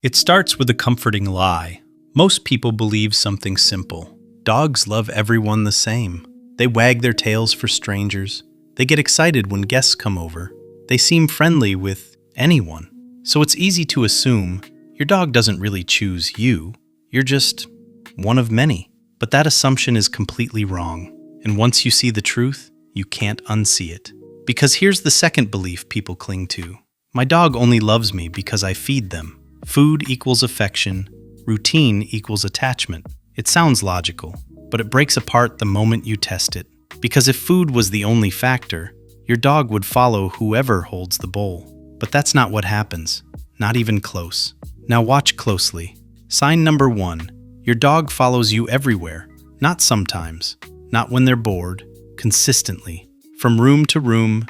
It starts with a comforting lie. Most people believe something simple. Dogs love everyone the same. They wag their tails for strangers. They get excited when guests come over. They seem friendly with anyone. So it's easy to assume your dog doesn't really choose you. You're just one of many. But that assumption is completely wrong. And once you see the truth, you can't unsee it. Because here's the second belief people cling to. My dog only loves me because I feed them. Food equals affection. Routine equals attachment. It sounds logical, but it breaks apart the moment you test it. Because if food was the only factor, your dog would follow whoever holds the bowl. But that's not what happens. Not even close. Now watch closely. Sign number 1. Your dog follows you everywhere. Not sometimes. Not when they're bored. Consistently. From room to room.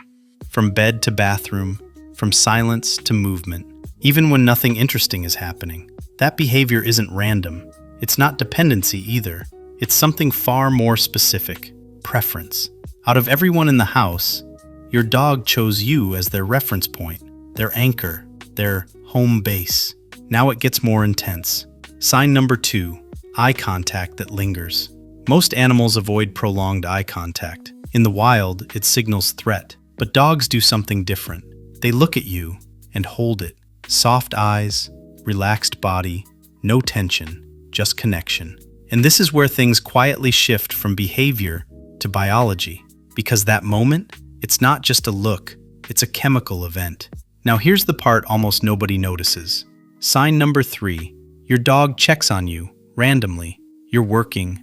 From bed to bathroom. From silence to movement. Even when nothing interesting is happening. That behavior isn't random. It's not dependency either. It's something far more specific. Preference. Out of everyone in the house, your dog chose you as their reference point, their anchor, their home base. Now it gets more intense. Sign number 2. Eye contact that lingers. Most animals avoid prolonged eye contact. In the wild, it signals threat. But dogs do something different. They look at you and hold it. Soft eyes, relaxed body, no tension, just connection. And this is where things quietly shift from behavior to biology. Because that moment, it's not just a look, it's a chemical event. Now here's the part almost nobody notices. Sign number 3. Your dog checks on you, randomly. You're working,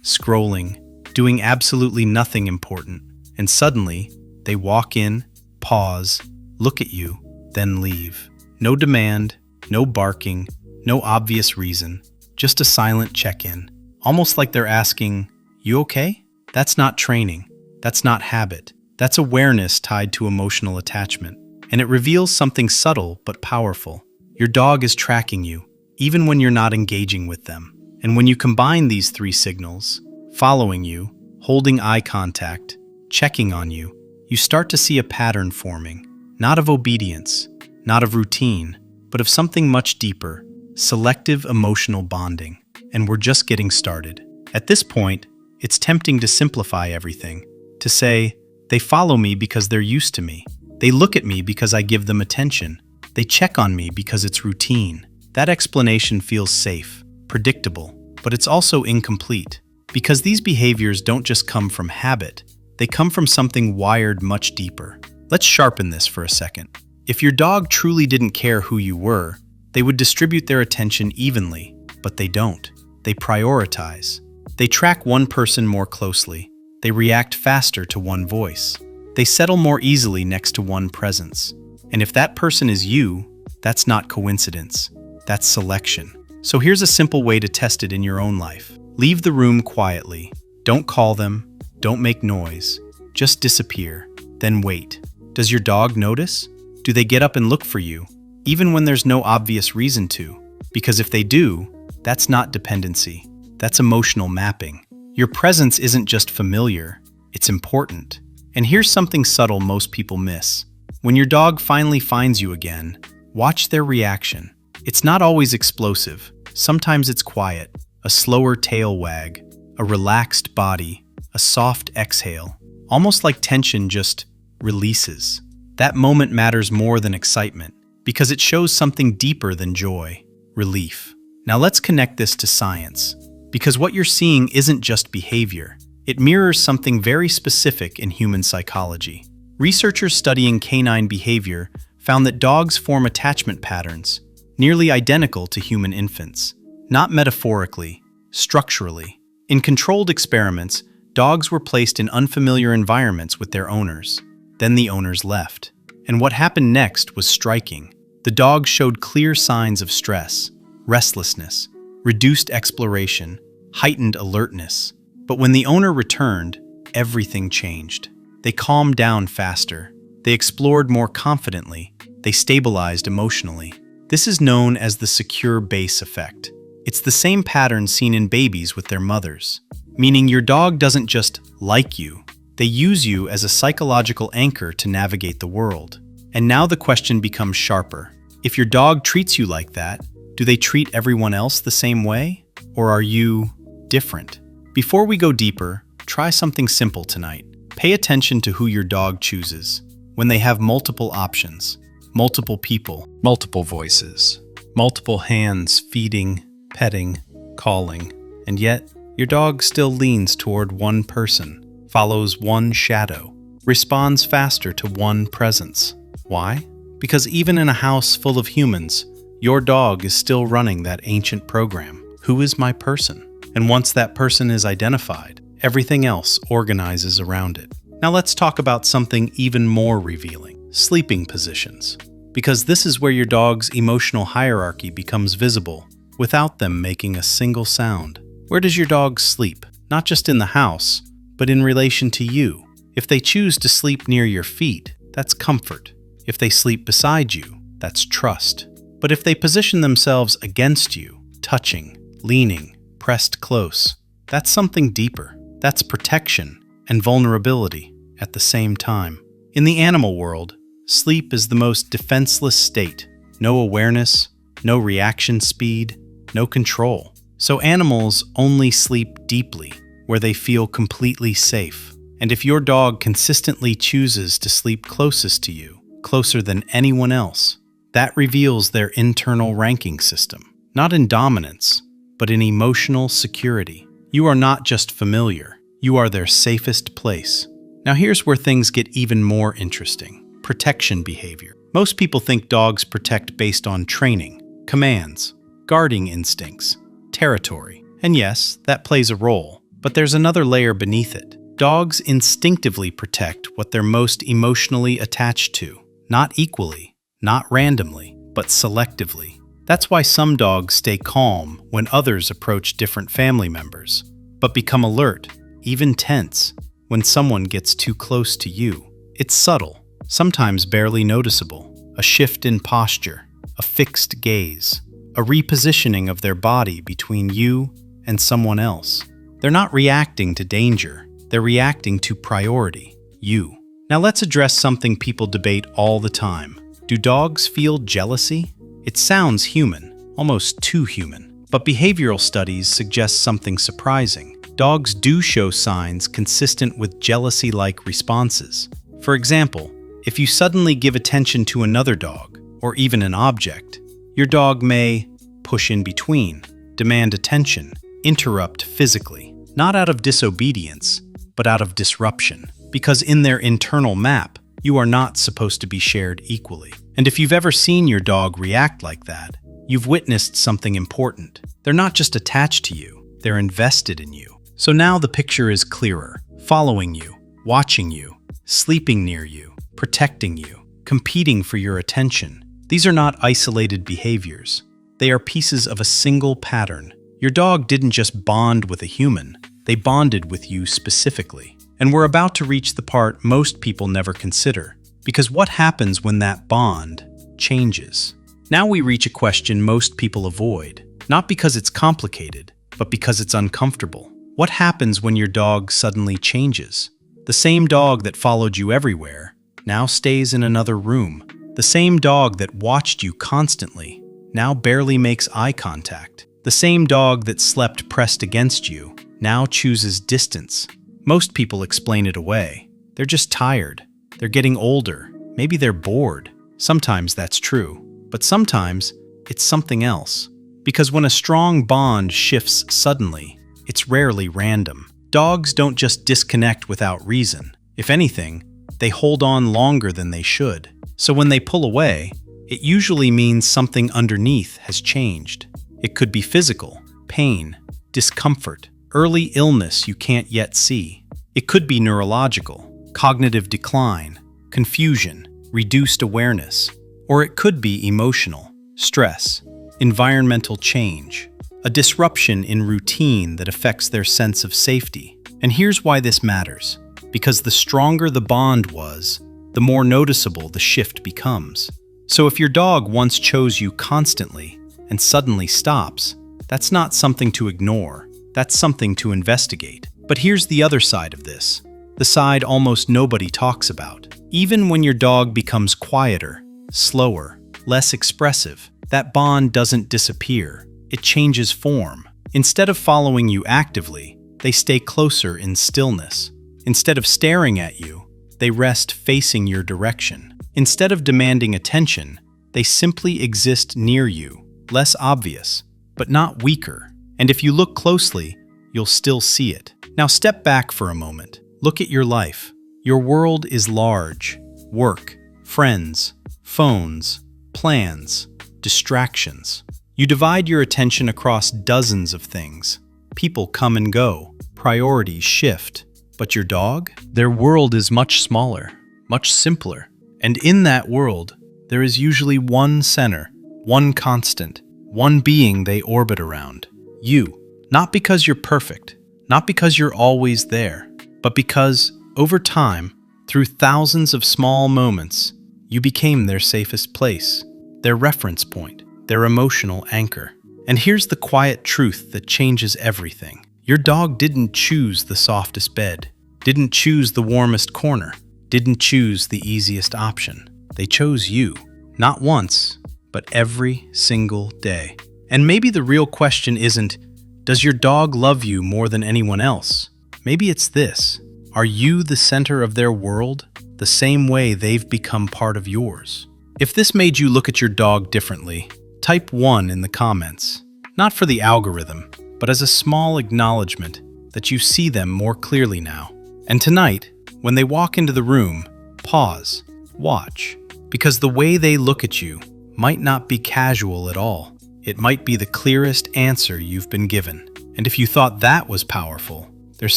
scrolling, doing absolutely nothing important. And suddenly, they walk in, pause, look at you, then leave. No demand, no barking, no obvious reason, just a silent check-in. Almost like they're asking, "You okay?" That's not training. That's not habit. That's awareness tied to emotional attachment. And it reveals something subtle but powerful. Your dog is tracking you, even when you're not engaging with them. And when you combine these 3 signals, following you, holding eye contact, checking on you, you start to see a pattern forming, not of obedience, not of routine, but of something much deeper, selective emotional bonding. And we're just getting started. At this point, it's tempting to simplify everything, to say, they follow me because they're used to me. They look at me because I give them attention. They check on me because it's routine. That explanation feels safe, predictable, but it's also incomplete. Because these behaviors don't just come from habit, they come from something wired much deeper. Let's sharpen this for a second. If your dog truly didn't care who you were, they would distribute their attention evenly, but they don't. They prioritize. They track one person more closely. They react faster to one voice. They settle more easily next to one presence. And if that person is you, that's not coincidence. That's selection. So here's a simple way to test it in your own life. Leave the room quietly. Don't call them. Don't make noise. Just disappear. Then wait. Does your dog notice? Do they get up and look for you, even when there's no obvious reason to? Because if they do, that's not dependency. That's emotional mapping. Your presence isn't just familiar, it's important. And here's something subtle most people miss. When your dog finally finds you again, watch their reaction. It's not always explosive. Sometimes it's quiet. A slower tail wag, a relaxed body, a soft exhale. Almost like tension just releases. That moment matters more than excitement because it shows something deeper than joy, relief. Now let's connect this to science, because what you're seeing isn't just behavior. It mirrors something very specific in human psychology. Researchers studying canine behavior found that dogs form attachment patterns nearly identical to human infants. Not metaphorically, structurally. In controlled experiments, dogs were placed in unfamiliar environments with their owners. Then the owners left. And what happened next was striking. The dogs showed clear signs of stress, restlessness, reduced exploration, heightened alertness. But when the owner returned, everything changed. They calmed down faster. They explored more confidently. They stabilized emotionally. This is known as the secure base effect. It's the same pattern seen in babies with their mothers. Meaning your dog doesn't just like you. They use you as a psychological anchor to navigate the world. And now the question becomes sharper. If your dog treats you like that, Do they treat everyone else the same way? Or are you different? Before we go deeper, try something simple tonight. Pay attention to who your dog chooses. When they have multiple options, multiple people, multiple voices, multiple hands feeding, petting, calling, and yet your dog still leans toward one person, follows one shadow, responds faster to one presence. Why? Because even in a house full of humans, your dog is still running that ancient program. Who is my person? And once that person is identified, everything else organizes around it. Now let's talk about something even more revealing: sleeping positions. Because this is where your dog's emotional hierarchy becomes visible, without them making a single sound. Where does your dog sleep? Not just in the house, but in relation to you. If they choose to sleep near your feet, that's comfort. If they sleep beside you, that's trust. But if they position themselves against you, touching, leaning, pressed close, that's something deeper. That's protection and vulnerability at the same time. In the animal world, sleep is the most defenseless state. No awareness, no reaction speed, no control. So animals only sleep deeply, where they feel completely safe. And if your dog consistently chooses to sleep closest to you, closer than anyone else, that reveals their internal ranking system. Not in dominance, but in emotional security. You are not just familiar, you are their safest place. Now here's where things get even more interesting: protection behavior. Most people think dogs protect based on training, commands, guarding instincts, territory. And yes, that plays a role, but there's another layer beneath it. Dogs instinctively protect what they're most emotionally attached to, not equally, not randomly, but selectively. That's why some dogs stay calm when others approach different family members, but become alert, even tense, when someone gets too close to you. It's subtle, sometimes barely noticeable: a shift in posture, a fixed gaze, a repositioning of their body between you and someone else. They're not reacting to danger, they're reacting to priority, you. Now let's address something people debate all the time. Do dogs feel jealousy? It sounds human, almost too human. But behavioral studies suggest something surprising. Dogs do show signs consistent with jealousy-like responses. For example, if you suddenly give attention to another dog, or even an object, your dog may push in between, demand attention, interrupt physically, not out of disobedience, but out of disruption. Because in their internal map, you are not supposed to be shared equally. And if you've ever seen your dog react like that, you've witnessed something important. They're not just attached to you, they're invested in you. So now the picture is clearer: following you, watching you, sleeping near you, protecting you, competing for your attention. These are not isolated behaviors. They are pieces of a single pattern. Your dog didn't just bond with a human, they bonded with you specifically. And we're about to reach the part most people never consider. Because what happens when that bond changes? Now we reach a question most people avoid, not because it's complicated, but because it's uncomfortable. What happens when your dog suddenly changes? The same dog that followed you everywhere now stays in another room. The same dog that watched you constantly now barely makes eye contact. The same dog that slept pressed against you now chooses distance. Most people explain it away. They're just tired. They're getting older. Maybe they're bored. Sometimes that's true. But sometimes it's something else. Because when a strong bond shifts suddenly, it's rarely random. Dogs don't just disconnect without reason. If anything, they hold on longer than they should. So when they pull away, it usually means something underneath has changed. It could be physical, pain, discomfort, early illness you can't yet see. It could be neurological, cognitive decline, confusion, reduced awareness. Or it could be emotional, stress, environmental change, a disruption in routine that affects their sense of safety. And here's why this matters. Because the stronger the bond was, the more noticeable the shift becomes. So if your dog once chose you constantly and suddenly stops, that's not something to ignore. That's something to investigate. But here's the other side of this, the side almost nobody talks about. Even when your dog becomes quieter, slower, less expressive, that bond doesn't disappear. It changes form. Instead of following you actively, they stay closer in stillness. Instead of staring at you, they rest facing your direction. Instead of demanding attention, they simply exist near you, less obvious, but not weaker. And if you look closely, you'll still see it. Now step back for a moment. Look at your life. Your world is large. Work, friends, phones, plans, distractions. You divide your attention across dozens of things. People come and go. Priorities shift. But your dog? Their world is much smaller, much simpler. And in that world, there is usually one center, one constant, one being they orbit around. You. Not because you're perfect, not because you're always there, but because, over time, through thousands of small moments, you became their safest place, their reference point, their emotional anchor. And here's the quiet truth that changes everything. Your dog didn't choose the softest bed, didn't choose the warmest corner, didn't choose the easiest option. They chose you, not once, but every single day. And maybe the real question isn't, does your dog love you more than anyone else? Maybe it's this. Are you the center of their world, the same way they've become part of yours? If this made you look at your dog differently, type 1 in the comments. Not for the algorithm, but as a small acknowledgement that you see them more clearly now. And tonight, when they walk into the room, pause, watch, because the way they look at you might not be casual at all. It might be the clearest answer you've been given. And if you thought that was powerful, there's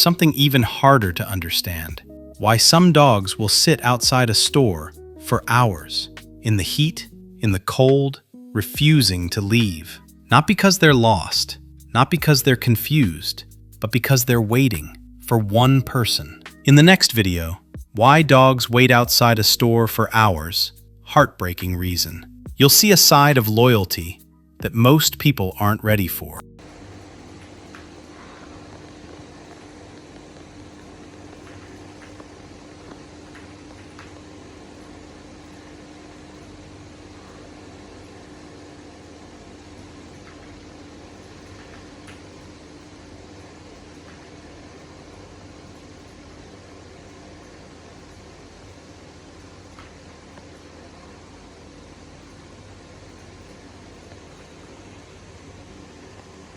something even harder to understand. Why some dogs will sit outside a store for hours, in the heat, in the cold, refusing to leave. Not because they're lost, not because they're confused, but because they're waiting for one person. In the next video, why dogs wait outside a store for hours, heartbreaking reason. You'll see a side of loyalty that most people aren't ready for.